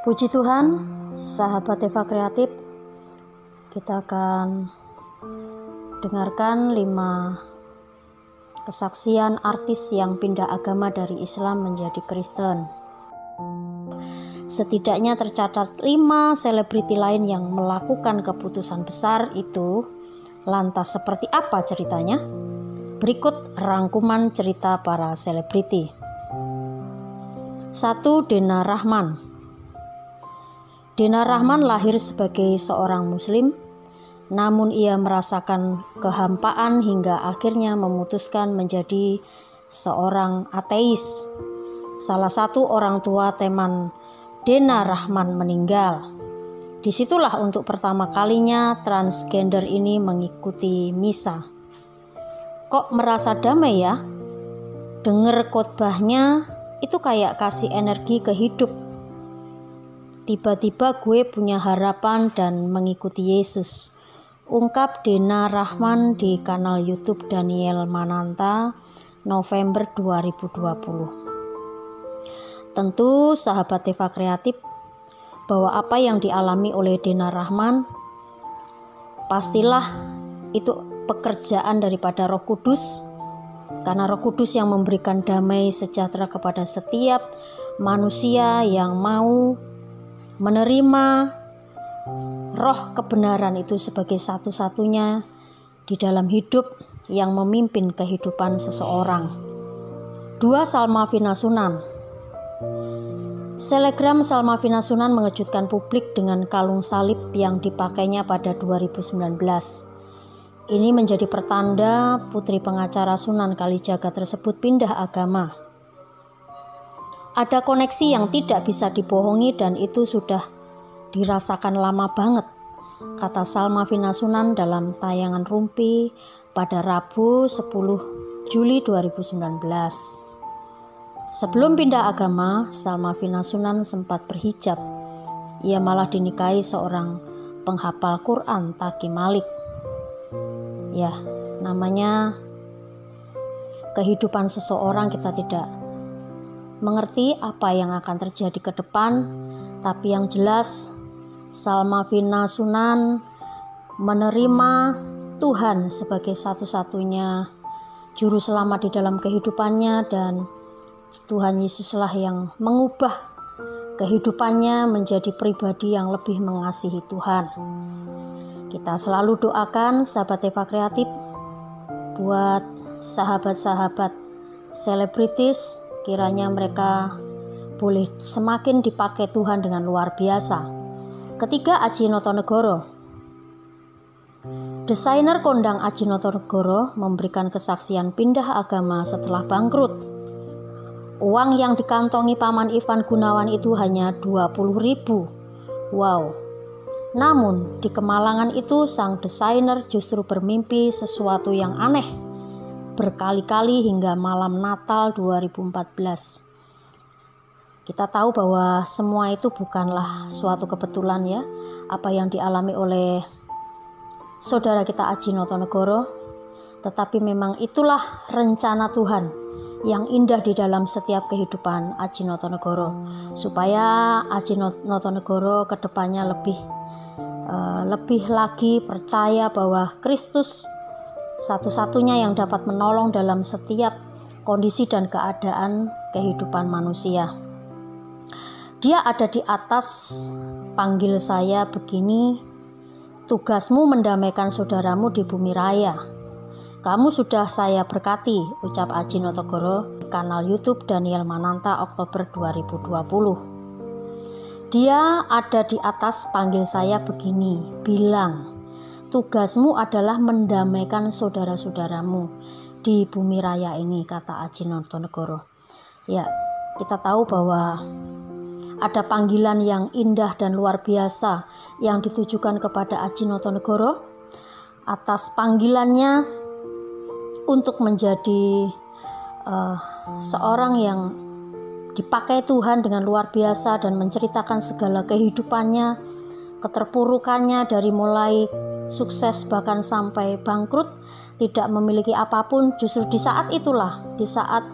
Puji Tuhan, sahabat Eva Kreatif, kita akan dengarkan 5 kesaksian artis yang pindah agama dari Islam menjadi Kristen. Setidaknya tercatat 5 selebriti lain yang melakukan keputusan besar itu. Lantas seperti apa ceritanya? Berikut rangkuman cerita para selebriti. 1. Dena Rahman. Dena Rahman lahir sebagai seorang muslim, namun ia merasakan kehampaan hingga akhirnya memutuskan menjadi seorang ateis. Salah satu orang tua teman Dena Rahman meninggal. Disitulah untuk pertama kalinya transgender ini mengikuti misa. Kok merasa damai ya? Dengar khotbahnya itu kayak kasih energi ke hidup. Tiba-tiba gue punya harapan dan mengikuti Yesus, ungkap Dena Rahman di kanal YouTube Daniel Mananta November 2020. Tentu sahabat Eva Kreatif, bahwa apa yang dialami oleh Dena Rahman pastilah itu pekerjaan daripada Roh Kudus, karena Roh Kudus yang memberikan damai sejahtera kepada setiap manusia yang mau menerima roh kebenaran itu sebagai satu-satunya di dalam hidup yang memimpin kehidupan seseorang. 2. Salma Vinasunan. Selegram Salma Vinasunan mengejutkan publik dengan kalung salib yang dipakainya pada 2019. Ini menjadi pertanda putri pengacara Sunan Kalijaga tersebut pindah agama. Ada koneksi yang tidak bisa dibohongi dan itu sudah dirasakan lama banget, kata Salma Vinasunan dalam tayangan Rumpi pada Rabu 10 Juli 2019. Sebelum pindah agama, Salma Vinasunan sempat berhijab. Ia malah dinikahi seorang penghafal Quran, Taki Malik. Ya, namanya kehidupan seseorang kita tidak mengerti apa yang akan terjadi ke depan, tapi yang jelas Salma Vinasunan menerima Tuhan sebagai satu-satunya juru selamat di dalam kehidupannya, dan Tuhan Yesuslah yang mengubah kehidupannya menjadi pribadi yang lebih mengasihi Tuhan. Kita selalu doakan sahabat Eva Kreatif buat sahabat-sahabat selebritis, kiranya mereka boleh semakin dipakai Tuhan dengan luar biasa. 3. Aji Notonegoro. Desainer kondang Aji Notonegoro memberikan kesaksian pindah agama setelah bangkrut. Uang yang dikantongi Paman Ivan Gunawan itu hanya 20.000. Wow. Namun di kemalangan itu sang desainer justru bermimpi sesuatu yang aneh berkali-kali hingga malam Natal 2014. Kita tahu bahwa semua itu bukanlah suatu kebetulan ya, apa yang dialami oleh saudara kita Aji Notonegoro, tetapi memang itulah rencana Tuhan yang indah di dalam setiap kehidupan Aji Notonegoro, supaya Aji Notonegoro kedepannya lebih lagi percaya bahwa Kristus satu-satunya yang dapat menolong dalam setiap kondisi dan keadaan kehidupan manusia. Dia ada di atas, panggil saya begini, tugasmu mendamaikan saudaramu di bumi raya. Kamu sudah saya berkati, ucap Aji Notonegoro di kanal YouTube Daniel Mananta Oktober 2020. Dia ada di atas, panggil saya begini, bilang, tugasmu adalah mendamaikan saudara-saudaramu di bumi raya ini, kata Aji Notonegoro. Ya, kita tahu bahwa ada panggilan yang indah dan luar biasa yang ditujukan kepada Aji Notonegoro atas panggilannya untuk menjadi seorang yang dipakai Tuhan dengan luar biasa dan menceritakan segala kehidupannya, keterpurukannya dari mulai sukses bahkan sampai bangkrut, tidak memiliki apapun. Justru di saat itulah, di saat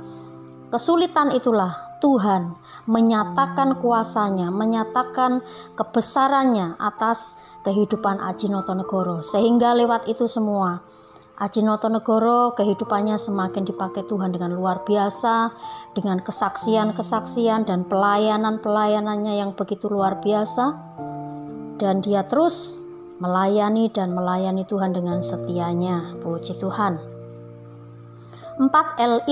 kesulitan itulah Tuhan menyatakan kuasanya, menyatakan kebesarannya atas kehidupan Aji Notonegoro. Sehingga lewat itu semua, Aji Notonegoro kehidupannya semakin dipakai Tuhan dengan luar biasa, dengan kesaksian-kesaksian dan pelayanan-pelayanannya yang begitu luar biasa. Dan dia terus melayani Tuhan dengan setianya. Puji Tuhan. 4. El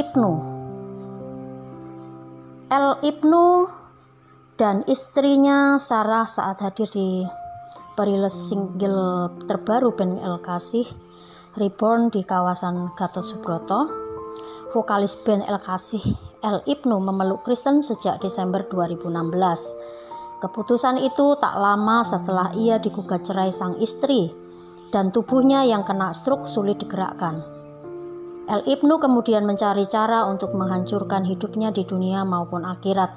Ibnu dan istrinya Sarah saat hadir di perilis single terbaru band El Kasih Reborn di kawasan Gatot Subroto. Vokalis band El Kasih, El Ibnu, memeluk Kristen sejak Desember 2016. Keputusan itu tak lama setelah ia digugat cerai sang istri dan tubuhnya yang kena stroke sulit digerakkan. El Ibnu kemudian mencari cara untuk menghancurkan hidupnya di dunia maupun akhirat.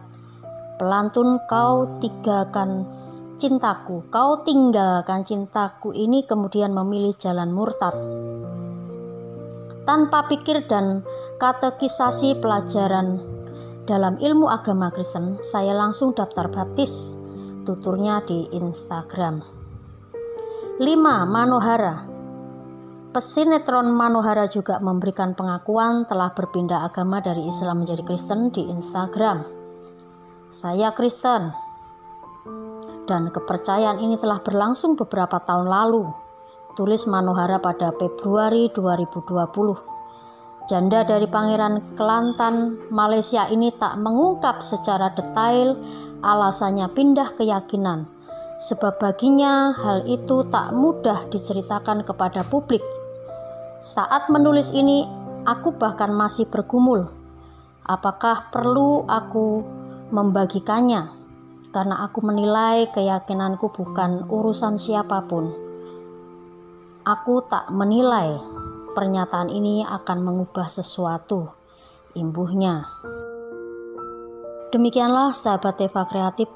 Pelantun "Kau tinggalkan cintaku" ini kemudian memilih jalan murtad. Tanpa pikir dan katekisasi pelajaran dalam ilmu agama Kristen, saya langsung daftar baptis, tuturnya di Instagram. 5. Manohara. Pesinetron Manohara juga memberikan pengakuan telah berpindah agama dari Islam menjadi Kristen di Instagram. Saya Kristen, dan kepercayaan ini telah berlangsung beberapa tahun lalu, tulis Manohara pada Februari 2020. Janda dari Pangeran Kelantan, Malaysia ini tak mengungkap secara detail alasannya pindah keyakinan, sebab baginya hal itu tak mudah diceritakan kepada publik. Saat menulis ini, aku bahkan masih bergumul, apakah perlu aku membagikannya, karena aku menilai keyakinanku bukan urusan siapapun. Aku tak menilai pernyataan ini akan mengubah sesuatu, imbuhnya. Demikianlah sahabat Eva Kreatif,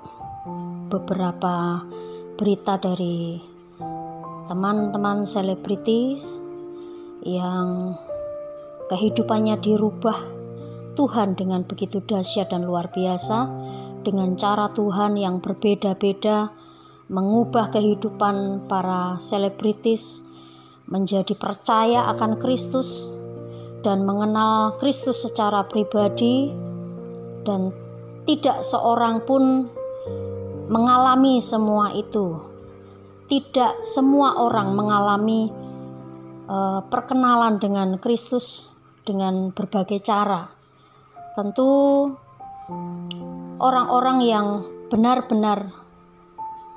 beberapa berita dari teman-teman selebritis yang kehidupannya dirubah Tuhan dengan begitu dahsyat dan luar biasa, dengan cara Tuhan yang berbeda-beda mengubah kehidupan para selebritis menjadi percaya akan Kristus dan mengenal Kristus secara pribadi, dan tidak seorang pun mengalami semua itu. Tidak semua orang mengalami perkenalan dengan Kristus dengan berbagai cara. Tentu orang-orang yang benar-benar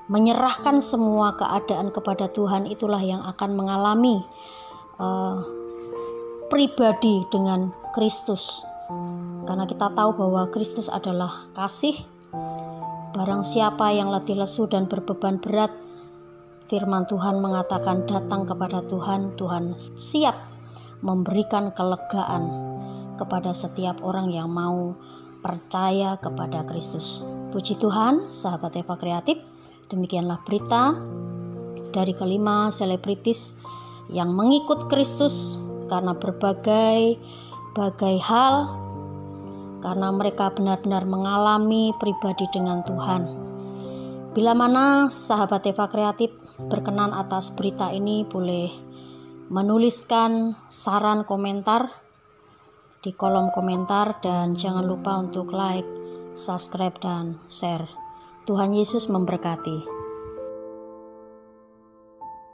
menyerahkan semua keadaan kepada Tuhan itulah yang akan mengalami pribadi dengan Kristus. Karena kita tahu bahwa Kristus adalah kasih. Barang siapa yang letih lesu dan berbeban berat, firman Tuhan mengatakan datang kepada Tuhan. Tuhan siap memberikan kelegaan kepada setiap orang yang mau percaya kepada Kristus. Puji Tuhan, sahabat Eva Kreatif. Demikianlah berita dari kelima selebritis yang mengikut Kristus karena berbagai hal, karena mereka benar-benar mengalami pribadi dengan Tuhan. Bila mana sahabat Eva Kreatif berkenan atas berita ini, boleh menuliskan saran komentar di kolom komentar, dan jangan lupa untuk like, subscribe, dan share. Tuhan Yesus memberkati.